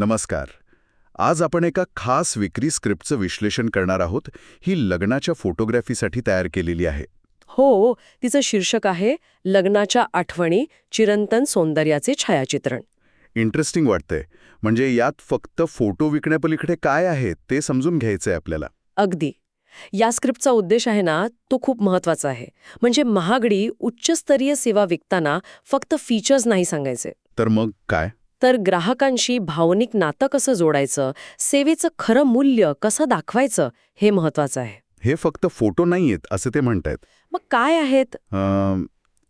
नमस्कार. आज आपण एका खास विक्री स्क्रिप्टचं विश्लेषण करणार आहोत. ही लग्नाच्या फोटोग्राफीसाठी तयार केलेली आहे. हो, तिचं शीर्षक आहे लग्नाच्या आठवणी चिरंतन सौंदर्याचे छायाचित्रण. इंटरेस्टिंग वाटतंय. म्हणजे यात फक्त फोटो विकण्यापलीकडे काय आहे ते समजून घ्यायचंय आपल्याला. अगदी. या स्क्रिप्टचा उद्देश आहे ना, तो खूप महत्वाचा आहे. म्हणजे महागडी उच्चस्तरीय सेवा विकताना फक्त फीचर्स नाही सांगायचे, तर मग काय? तर ग्राहकांशी भावनिक नातं कसं जोडायचं, सेवेचं खरं मूल्य कसं दाखवायचं, हे महत्वाचं आहे. हे फक्त फोटो नाहीयेत असं ते म्हणतायत. मग काय आहेत?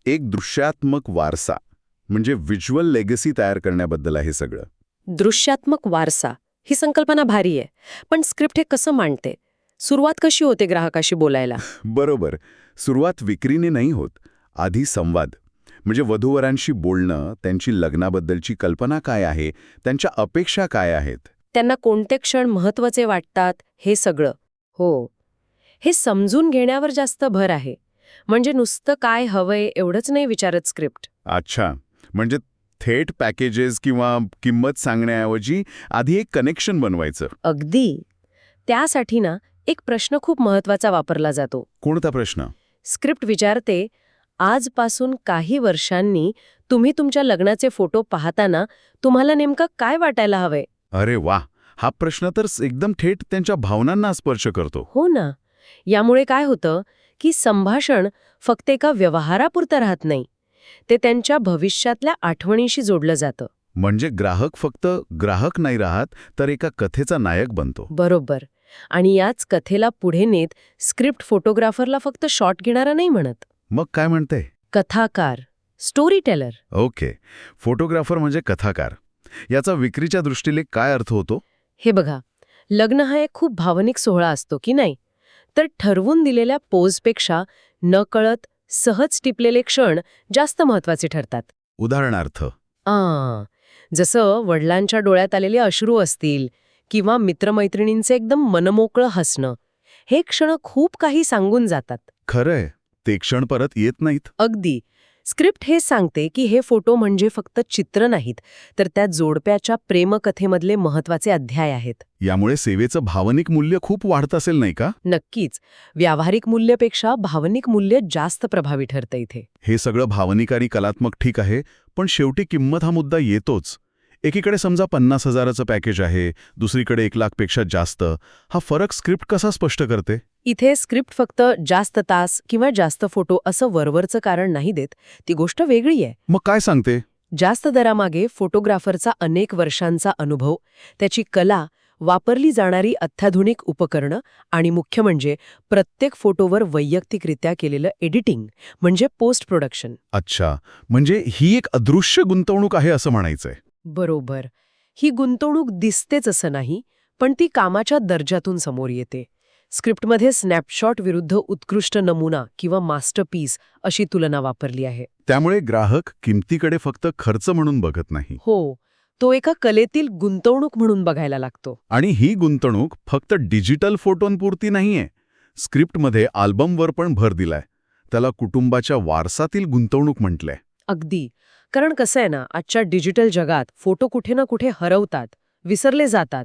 एक दृश्यात्मक वारसा म्हणजे व्हिज्युअल लेगसी तयार करण्याबद्दल आहे सगळं. दृश्यात्मक वारसा ही संकल्पना भारी आहे, पण स्क्रिप्ट हे कसं मांडते? सुरुवात कशी होते ग्राहकाशी बोलायला? बरोबर. सुरुवात विक्रीने नाही होत. आधी संवाद. म्हणजे वधूवरांशी बोलणं, त्यांची लग्नाबद्दलची कल्पना काय आहे, त्यांच्या अपेक्षा काय आहेत. त्यांना कोणते क्षण महत्वाचे वाटतात, हे सगळं. हो, हे समजून घेण्यावर जास्त भर आहे. म्हणजे नुसतं काय हवंय एवढंच नाही विचारत स्क्रिप्ट. अच्छा, म्हणजे थेट पॅकेजेस किंवा किंमत सांगण्याऐवजी आधी एक कनेक्शन बनवायचं. अगदी. त्यासाठी ना एक प्रश्न खूप महत्वाचा वापरला जातो. कोणता प्रश्न? स्क्रिप्ट विचारते, आजपासून काही वर्षांनी तुम्ही तुमच्या लग्नाचे फोटो पाहताना तुम्हाला नेमकं काय वाटायला हवंय? अरे वा, हा प्रश्न तर एकदम थेट त्यांच्या भावनांना स्पर्श करतो. हो ना. यामुळे काय होतं की संभाषण फक्त एका व्यवहारापुरतं राहत नाही, ते त्यांच्या भविष्यातल्या आठवणीशी जोडलं जातं. म्हणजे ग्राहक फक्त ग्राहक नाही राहत, तर एका कथेचा नायक बनतो. बरोबर. आणि याच कथेला पुढे नेत स्क्रिप्ट फोटोग्राफरला फक्त शॉट घेणारा नाही म्हणत. मग काय म्हणते? कथाकार, स्टोरी टेलर. ओके, फोटोग्राफर म्हणजे कथाकार. याचा विक्रीच्या दृष्टीने काय अर्थ होतो? हे बघा, लग्न हा एक खूप भावनिक सोहळा असतो की नाही, तर ठरवून दिलेल्या पोजपेक्षा नकळत सहज टिपलेले क्षण जास्त महत्वाचे ठरतात. उदाहरणार्थ? जसं वडिलांच्या डोळ्यात आलेले अश्रू असतील किंवा मित्रमैत्रिणींचे एकदम मनमोकळं हसणं. हे क्षण खूप काही सांगून जातात. खरंय, ते क्षण परत येत नाहीत. अगदी. स्क्रिप्ट हे सांगते की हे फोटो म्हणजे फक्त चित्र नाहीत, तर त्या जोडप्याच्या प्रेमकथेमधले महत्वाचे अध्याय आहेत. यामुळे सेवेचं भावनिक मूल्य खूप वाढत असेल नाही का? नक्कीच. व्यावहारिक मूल्यापेक्षा भावनिक मूल्य जास्त प्रभावी ठरतं इथे. हे सगळं भावनिक आणि कलात्मक ठीक आहे, पण शेवटी किंमत हा मुद्दा येतोच. एकीकडे समजा 50,000चं पॅकेज आहे, दुसरीकडे 1,00,000पेक्षा जास्त. हा फरक स्क्रिप्ट कसा स्पष्ट करते? इथे स्क्रिप्ट फक्त जास्त तास किंवा जास्त फोटो असं वरवरचं कारण नाही देत. ती गोष्ट वेगळी आहे. मग काय सांगते? जास्त दरामागे फोटोग्राफरचा अनेक वर्षांचा अनुभव, त्याची कला, वापरली जाणारी अत्याधुनिक उपकरणं आणि मुख्य म्हणजे प्रत्येक फोटोवर वैयक्तिकरित्या केलेलं एडिटिंग म्हणजे पोस्ट प्रोडक्शन. अच्छा, म्हणजे ही एक अदृश्य गुंतवणूक आहे असं म्हणायचंय. बरोबर. ही गुंतवणूक दिसतेच असं नाही, पण ती कामाच्या दर्जातून समोर येते. स्क्रिप्टमध्ये स्नॅपशॉट विरुद्ध उत्कृष्ट नमुना किंवा मास्टरपीस अशी तुलना वापरली आहे. त्यामुळे ग्राहक किमतीकडे फक्त खर्च म्हणून बघत नाही. हो, तो एका कलेतील गुंतवणूक म्हणून बघायला लागतो. आणि ही गुंतवणूक फक्त डिजिटल फोटोंपुरती नाहीये. स्क्रिप्टमध्ये अल्बमवर पण भर दिलाय. त्याला कुटुंबाच्या वारसातील गुंतवणूक म्हटलंय. अगदी. कारण कसं आहे ना, आजच्या डिजिटल जगात फोटो कुठे ना कुठे हरवतात, विसरले जातात.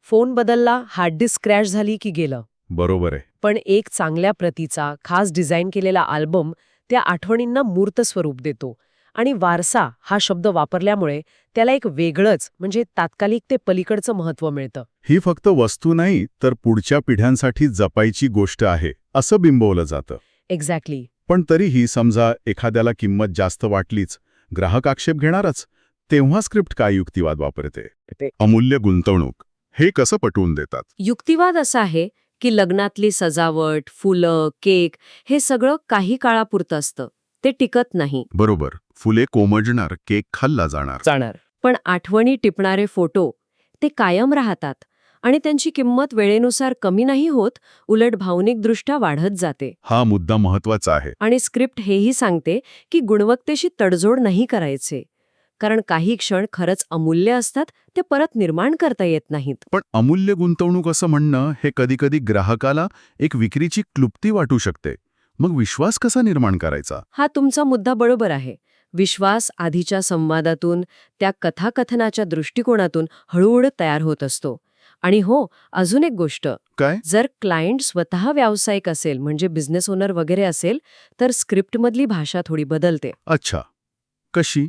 फोन बदलला, हार्ड डिस्क क्रॅश झाली की गेलं. बरोबर आहे. पण एक चांगल्या प्रतीचा, खास डिझाईन केलेला अल्बम त्या आठवणींना मूर्त स्वरूप देतो. आणि वारसा हा शब्द वापरल्यामुळे त्याला एक वेगळंच म्हणजे तात्कालिक ते पलीकडचं महत्त्व मिळतं. ही फक्त वस्तू नाही, तर पुढच्या पिढ्यांसाठी जपायची गोष्ट आहे असं बिंबवलं जातं. एक्झॅक्टली. पण तरीही समजा एखाद्याला किंमत जास्त वाटलीच, ग्राहक आक्षेप घेणारच. तेव्हा स्क्रिप्ट काय युक्तिवाद वापरते? अमूल्य गुंतवणूक हे कसं पटवून देतात? युक्तिवाद असा आहे की लग्नातली सजावट, फुलं, केक हे सगळं काही काळापुरतं असतं, ते टिकत नाही. बरोबर. फुले कोमजणार, केक खाल्ला जाणार. पण आठवणी टिपणारे फोटो ते कायम राहतात आणि त्यांची किंमत वेळेनुसार कमी नाही होत, उलट भावनिकदृष्ट्या वाढत जाते. हा मुद्दा महत्वाचा आहे. आणि स्क्रिप्ट हेही सांगते की गुणवत्तेशी तडजोड नाही करायचे, कारण काही क्षण खरंच अमूल्य असतात, ते परत निर्माण करता येत नाहीत. पण अमूल्य गुंतवणूक असं म्हणणं हे कधीकधी ग्राहकाला एक विक्रीची क्लुप्ती वाटू शकते. मग विश्वास कसा निर्माण करायचा? हा तुमचा मुद्दा बरोबर आहे. विश्वास आधीच्या संवादातून, त्या कथाकथनाच्या दृष्टिकोनातून हळूहळू तयार होत असतो. आणि हो, अजून एक गोष्ट, काय? जर क्लायंट स्वतः व्यावसायिक असेल, म्हणजे बिझनेस ओनर वगैरे असेल, तर स्क्रिप्टमधली भाषा थोडी बदलते. अच्छा. कशी?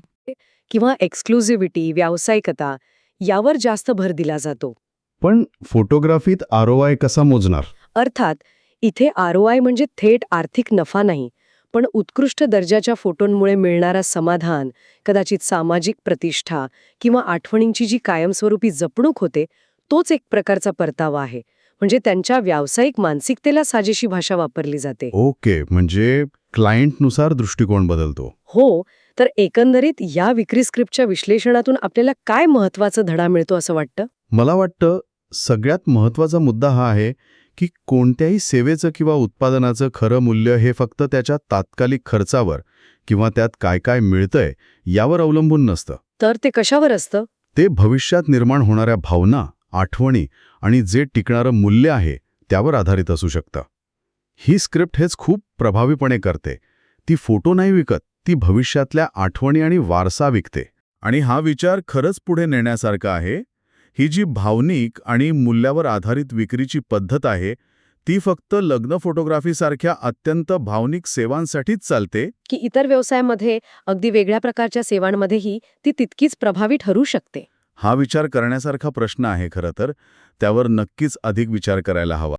किंवा एक्सक्लुझिव्हिटी, व्यावसायिकता यावर जास्त भर दिला जातो. पण फोटोग्राफीत ROI कसा मोजणार? अर्थात, इथे ROI म्हणजे थेट आर्थिक नफा नाही, पण उत्कृष्ट दर्जाच्या फोटोंमुळे मिळणारा समाधान, कदाचित सामाजिक प्रतिष्ठा किंवा आठवणींची जी कायमस्वरूपी जपणूक होते, तोच एक प्रकारचा परतावा आहे. म्हणजे त्यांच्या व्यावसायिक मानसिकतेला साजेशी भाषा वापरली जाते. ओके, म्हणजे क्लायंटनुसार दृष्टिकोन बदलतो. हो, तर एकंदरीत या विक्री स्क्रिप्टच्या विश्लेषणातून आपल्याला काय महत्वाचा धडा मिळतो असं वाटतं? मला वाटतं सगळ्यात महत्त्वाचा मुद्दा हा आहे की कोणत्याही सेवेचं किंवा उत्पादनाचं खरं मूल्य हे फक्त त्याच्या तात्कालिक खर्चावर किंवा त्यात काय काय मिळतंय यावर अवलंबून नसतं. तर ते कशावर असतं? ते भविष्यात निर्माण होणाऱ्या भावना, आठवणी आणि जे टिकणारं मूल्य आहे त्यावर आधारित असू शकतं. ही स्क्रिप्ट हेच खूप प्रभावीपणे करते. ती फोटो नाही विकत, ती भविष्यातल्या आठवणी आणि वारसा विकते. आणि हा विचार खरंच पुढे नेण्यासारखा आहे. ही जी भावनिक आणि मूल्यावर आधारित विक्रीची पद्धत आहे, ती फक्त लग्न फोटोग्राफीसारख्या अत्यंत भावनिक सेवांसाठीच चालते. की इतर व्यवसायामध्ये, अगदी वेगळ्या प्रकारच्या सेवांमध्येही ती तितकीच प्रभावी ठरू शकते. हा विचार करण्यासारखा प्रश्न आहे खरं तर. त्यावर नक्कीच अधिक विचार करायला हवा.